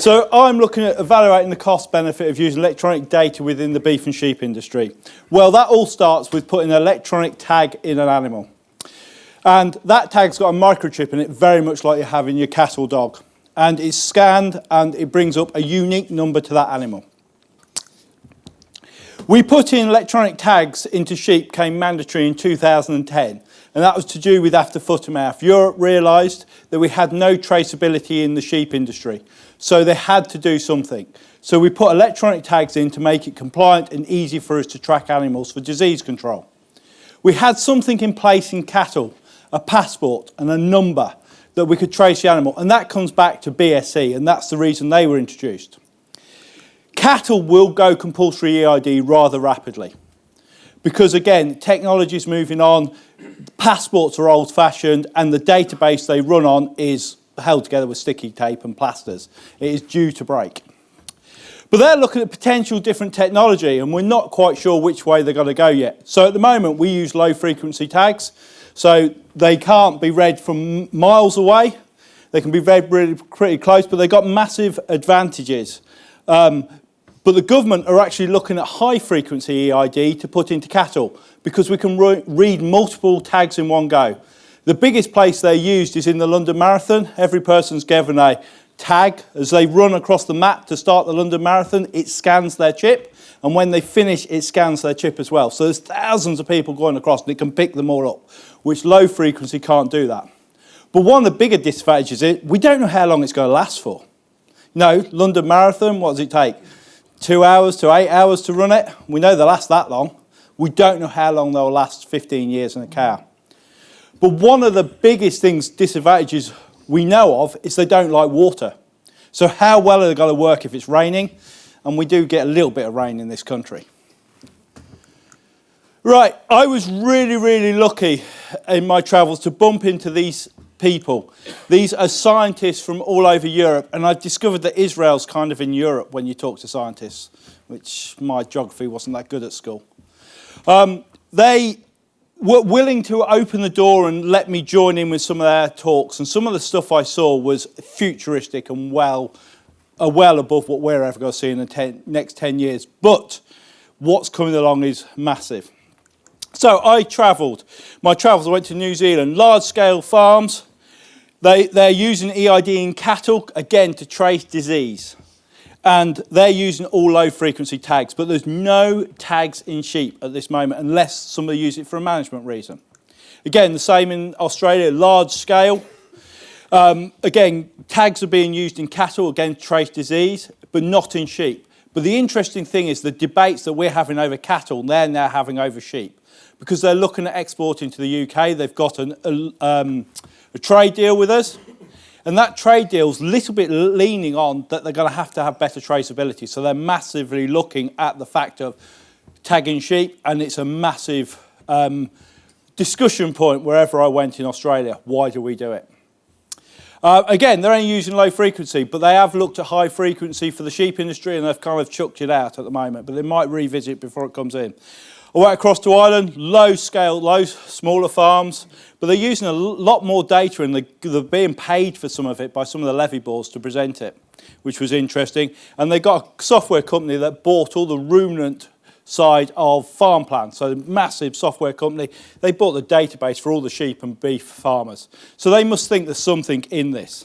So I'm looking at evaluating the cost benefit of using electronic data within the beef and sheep industry. Well, that all starts with putting an electronic tag in an animal. And that tag's got a microchip in it, very much like you have in your cat or dog. And it's scanned and it brings up a unique number to that animal. We put in electronic tags into sheep, came mandatory in 2010. And that was to do with after foot and mouth. Europe realised that we had no traceability in the sheep industry. So they had to do something. So we put electronic tags in to make it compliant and easy for us to track animals for disease control. We had something in place in cattle, a passport and a number that we could trace the animal. And that comes back to BSE, and that's the reason they were introduced. Cattle will go compulsory EID rather rapidly. Because again, technology is moving on, passports are old-fashioned, and the database they run on is held together with sticky tape and plasters. It is due to break. But they're looking at potential different technology, and we're not quite sure which way they're going to go yet. So at the moment, we use low-frequency tags, so they can't be read from miles away. They can be read really pretty close, but they've got massive advantages. But the government are actually looking at high-frequency EID to put into cattle because we can read multiple tags in one go. The biggest place they're used is in the London Marathon. Every person's given a tag. As they run across the map to start the London Marathon, it scans their chip, and when they finish, it scans their chip as well. So there's thousands of people going across, and it can pick them all up, which low-frequency can't do that. But one of the bigger disadvantages is we don't know how long it's going to last for. No, London Marathon, what does it take? 2 hours to 8 hours to run it. We know they last that long. We don't know how long they'll last 15 years in a cow. But one of the biggest disadvantages we know of is they don't like water. So how well are they going to work if it's raining? And we do get a little bit of rain in this country. Right, I was really, really lucky in my travels to bump into these people. These are scientists from all over Europe, and I've discovered that Israel's kind of in Europe when you talk to scientists, which my geography wasn't that good at school. They were willing to open the door and let me join in with some of their talks, and some of the stuff I saw was futuristic and well above what we're ever going to see in the next 10 years. But what's coming along is massive. So I travelled. My travels, I went to New Zealand, large-scale farms. They're using EID in cattle, again, to trace disease. And they're using all low-frequency tags, but there's no tags in sheep at this moment unless somebody uses it for a management reason. Again, the same in Australia, large scale. Again, tags are being used in cattle, again, to trace disease, but not in sheep. But the interesting thing is the debates that we're having over cattle, they're now having over sheep. Because they're looking at exporting to the UK. They've got a trade deal with us. And that trade deal's a little bit leaning on that they're going to have better traceability. So they're massively looking at the fact of tagging sheep, and it's a massive discussion point wherever I went in Australia. Why do we do it? Again, they're only using low frequency, but they have looked at high frequency for the sheep industry, and they've kind of chucked it out at the moment, but they might revisit before it comes in. I went across to Ireland, smaller farms, but they're using a lot more data, and they're being paid for some of it by some of the levy boards to present it, which was interesting. And they got a software company that bought all the ruminant side of farm plans, so a massive software company. They bought the database for all the sheep and beef farmers. So they must think there's something in this.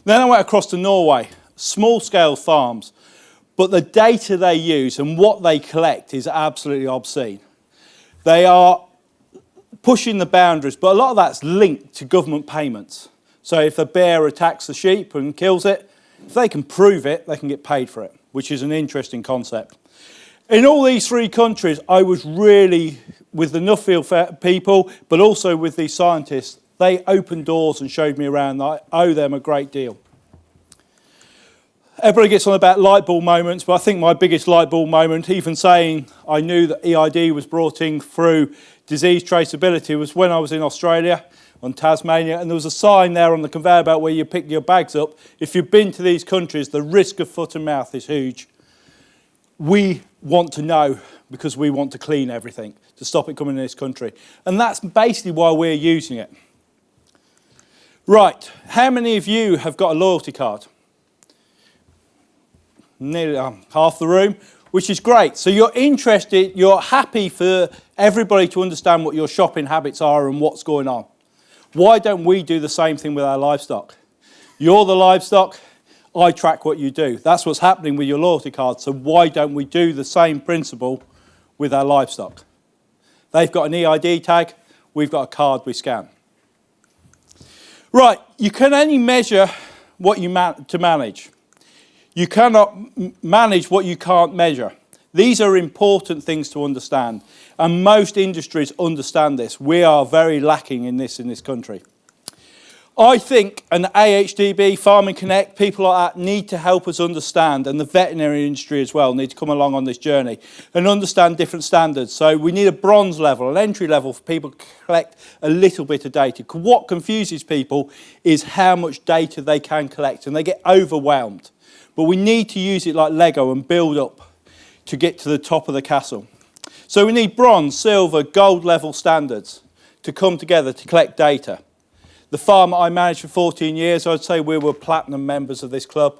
Then I went across to Norway, small-scale farms. But the data they use and what they collect is absolutely obscene. They are pushing the boundaries, but a lot of that's linked to government payments. So if a bear attacks the sheep and kills it, if they can prove it, they can get paid for it, which is an interesting concept. In all these three countries, I was really, with the Nuffield people, but also with these scientists, they opened doors and showed me around. I owe them a great deal. Everybody gets on about light bulb moments, but I think my biggest light bulb moment, even saying I knew that EID was brought in through disease traceability, was when I was in Australia, on Tasmania, and there was a sign there on the conveyor belt where you pick your bags up. If you've been to these countries, the risk of foot and mouth is huge. We want to know because we want to clean everything, to stop it coming in this country. And that's basically why we're using it. Right, how many of you have got a loyalty card? nearly half the room, which is great. So you're interested, you're happy for everybody to understand what your shopping habits are and what's going on. Why don't we do the same thing with our livestock? You're the livestock, I track what you do. That's what's happening with your loyalty card. So why don't we do the same principle with our livestock? They've got an EID tag, we've got a card we scan. Right, you can only measure what you manage. You cannot manage what you can't measure. These are important things to understand, and most industries understand this. We are very lacking in this country. I think an AHDB, Farming Connect, people like that need to help us understand, and the veterinary industry as well need to come along on this journey and understand different standards. So we need a bronze level, an entry level for people to collect a little bit of data. What confuses people is how much data they can collect, and they get overwhelmed. But we need to use it like Lego and build up to get to the top of the castle. So we need bronze, silver, gold level standards to come together to collect data. The farm I managed for 14 years, I'd say we were platinum members of this club,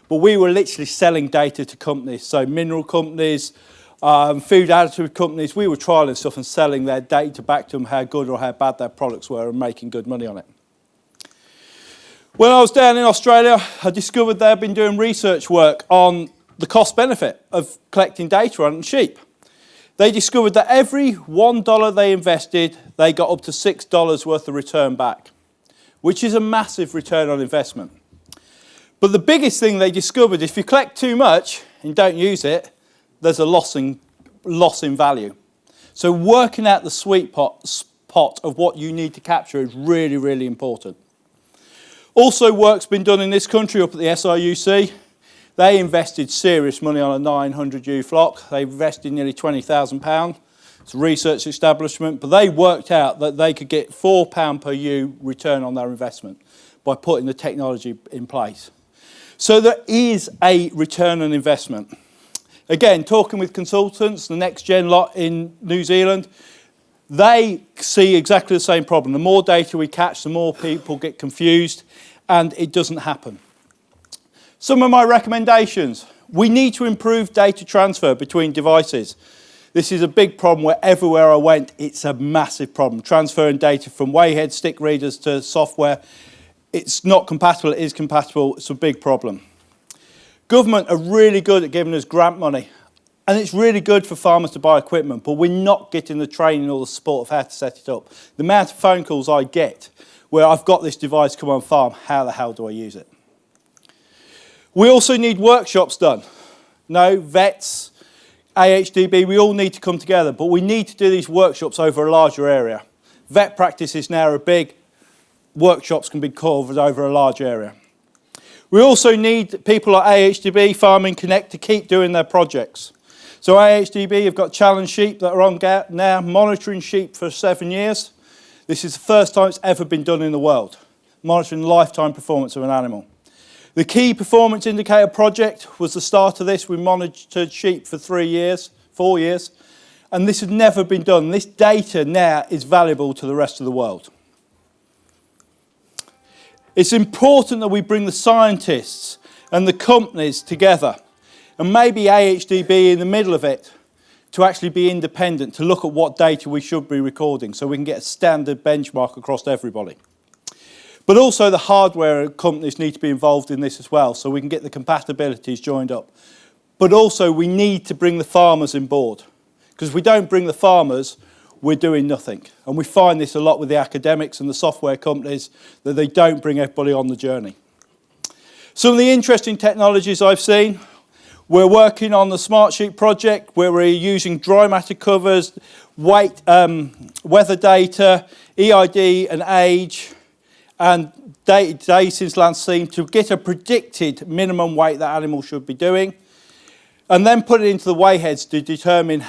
but we were literally selling data to companies, so mineral companies, food additive companies. We were trialling stuff and selling their data back to them, how good or how bad their products were, and making good money on it. When I was down in Australia, I discovered they've been doing research work on the cost benefit of collecting data on sheep. They discovered that every $1 they invested, they got up to $6 worth of return back, which is a massive return on investment. But the biggest thing they discovered is if you collect too much and don't use it, there's a loss in value. So working out the sweet spot of what you need to capture is really, really important. Also, work's been done in this country up at the SRUC. They invested serious money on a 900 ewe flock. They invested nearly £20,000. It's a research establishment, but they worked out that they could get £4 per ewe return on their investment by putting the technology in place. So there is a return on investment. Again, talking with consultants, the next gen lot in New Zealand, they see exactly the same problem. The more data we catch, the more people get confused, and it doesn't happen. Some of my recommendations. We need to improve data transfer between devices. This is a big problem where everywhere I went, it's a massive problem. Transferring data from wayhead stick readers to software. It's not compatible, it is compatible, it's a big problem. Government are really good at giving us grant money. And it's really good for farmers to buy equipment, but we're not getting the training or the support of how to set it up. The amount of phone calls I get where I've got this device come on farm, how the hell do I use it? We also need workshops done. No, vets, AHDB, we all need to come together, but we need to do these workshops over a larger area. Vet practices now are big, workshops can be covered over a large area. We also need people like AHDB, Farming Connect to keep doing their projects. So AHDB have got challenge sheep that are on now, monitoring sheep for 7 years. This is the first time it's ever been done in the world, monitoring lifetime performance of an animal. The key performance indicator project was the start of this. We monitored sheep for 4 years, and this had never been done. This data now is valuable to the rest of the world. It's important that we bring the scientists and the companies together, and maybe AHDB in the middle of it, to actually be independent, to look at what data we should be recording so we can get a standard benchmark across everybody. But also the hardware companies need to be involved in this as well so we can get the compatibilities joined up. But also we need to bring the farmers on board, because if we don't bring the farmers, we're doing nothing. And we find this a lot with the academics and the software companies, that they don't bring everybody on the journey. Some of the interesting technologies I've seen, we're working on the Smart Sheep project where we're using dry matter covers, weight, weather data, EID and age, and days since last seen to get a predicted minimum weight that animal should be doing, and then put it into the wayheads to determine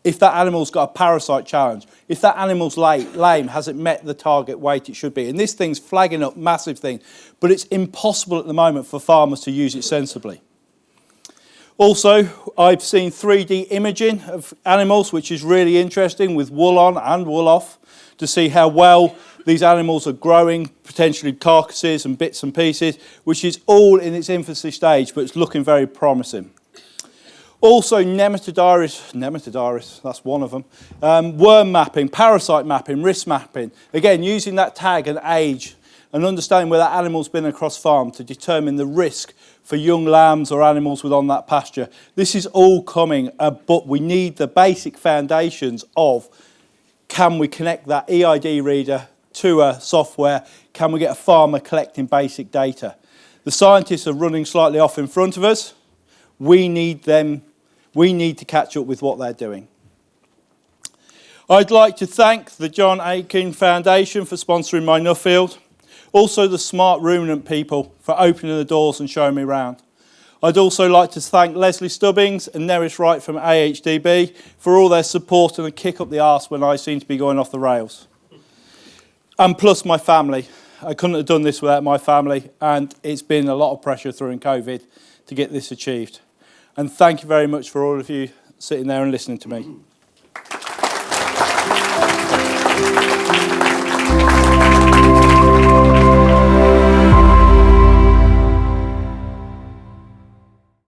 if that animal's got a parasite challenge, if that animal's lame, has it met the target weight it should be. And this thing's flagging up massive things, but it's impossible at the moment for farmers to use it sensibly. Also, I've seen 3D imaging of animals, which is really interesting, with wool on and wool off, to see how well These animals are growing, potentially carcasses and bits and pieces, which is all in its infancy stage, but it's looking very promising. Also, nematodaris, that's one of them, worm mapping, parasite mapping, risk mapping. Again, using that tag and age and understanding where that animal's been across farm to determine the risk for young lambs or animals within that pasture. This is all coming, but we need the basic foundations of, can we connect that EID reader to a software? Can we get a farmer collecting basic data? The scientists are running slightly off in front of us. We need them. We need to catch up with what they're doing. I'd like to thank the John Aiken Foundation for sponsoring my Nuffield. Also the Smart Ruminant people for opening the doors and showing me around. I'd also like to thank Leslie Stubbings and Neris Wright from AHDB for all their support and a kick up the arse when I seem to be going off the rails. And plus my family. I couldn't have done this without my family, and it's been a lot of pressure through COVID to get this achieved. And thank you very much for all of you sitting there and listening to me.